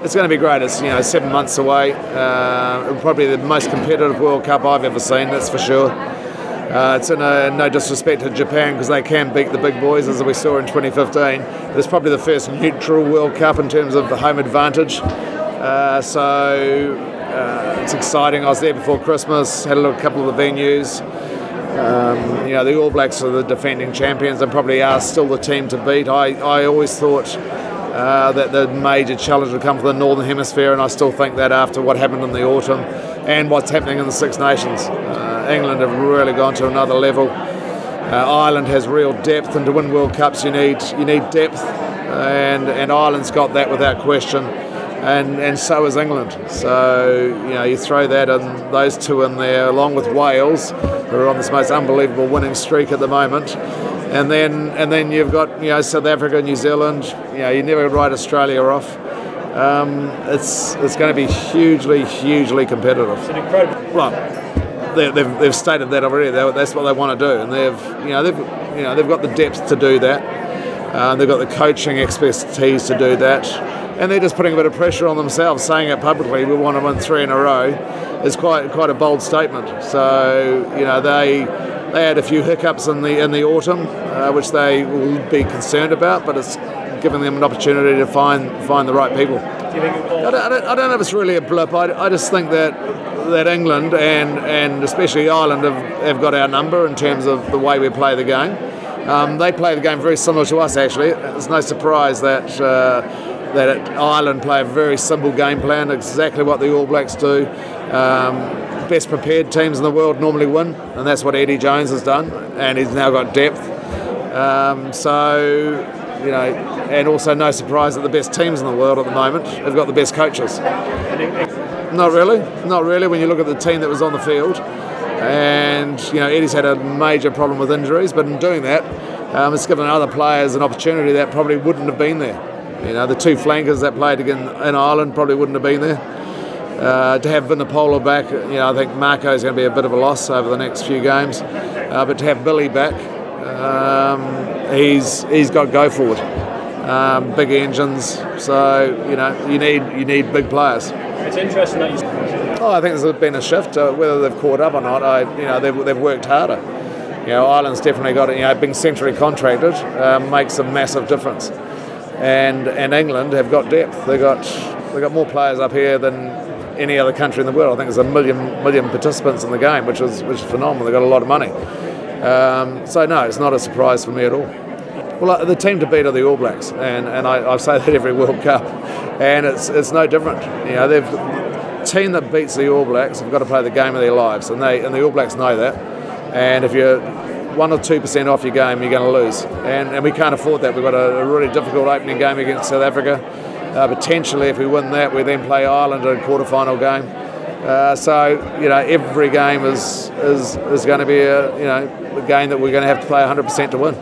It's going to be great. It's 7 months away. Probably the most competitive World Cup I've ever seen, that's for sure. It's no disrespect to Japan because they can beat the big boys as we saw in 2015. But it's probably the first neutral World Cup in terms of the home advantage. It's exciting. I was there before Christmas, had a look at a couple of the venues. The All Blacks are the defending champions and probably are still the team to beat. I always thought that the major challenge would come from the Northern Hemisphere, and I still think that after what happened in the autumn and what's happening in the Six Nations. England have really gone to another level. Ireland has real depth, and to win World Cups you need depth, and Ireland's got that without question, and so is England. So you throw that and those two in there, along with Wales, who are on this most unbelievable winning streak at the moment. And then you've got South Africa, New Zealand. You never write Australia off. It's going to be hugely competitive. It's an incredible. Well, they've stated that already. That's what they want to do, and they've got the depth to do that. They've got the coaching expertise to do that, and they're just putting a bit of pressure on themselves, saying it publicly. We want to win 3 in a row. Is quite a bold statement. So they had a few hiccups in the autumn, which they will be concerned about, but it's giving them an opportunity to find the right people. Do you think I don't know if it's really a blip. I just think that England and especially Ireland have got our number in terms of the way we play the game. They play the game very similar to us, actually. It's no surprise that Ireland play a very simple game plan, exactly what the All Blacks do. Best prepared teams in the world normally win, and that's what Eddie Jones has done, and he's now got depth. And also no surprise that the best teams in the world at the moment have got the best coaches. Not really when you look at the team that was on the field. And Eddie's had a major problem with injuries, but in doing that, it's given other players an opportunity that probably wouldn't have been there. The two flankers that played in Ireland probably wouldn't have been there. To have Vunipola back, I think Marco's going to be a bit of a loss over the next few games. But to have Billy back, he's got go forward. Big engines, so you need big players. It's interesting that you. I think there's been a shift. Whether they've caught up or not, they've worked harder. Ireland's definitely got it. Being centrally contracted makes a massive difference. And England have got depth. They've got more players up here than any other country in the world. I think there's a million participants in the game, which is phenomenal. They've got a lot of money. So no, it's not a surprise for me at all. Well, the team to beat are the All Blacks, and I say that every World Cup, and it's no different. The team that beats the All Blacks have got to play the game of their lives, and the All Blacks know that. And if you're 1 or 2% off your game, you're going to lose, and we can't afford that. We've got a really difficult opening game against South Africa. Potentially, if we win that, we then play Ireland in a quarter-final game. So every game is going to be a game that we're going to have to play 100% to win.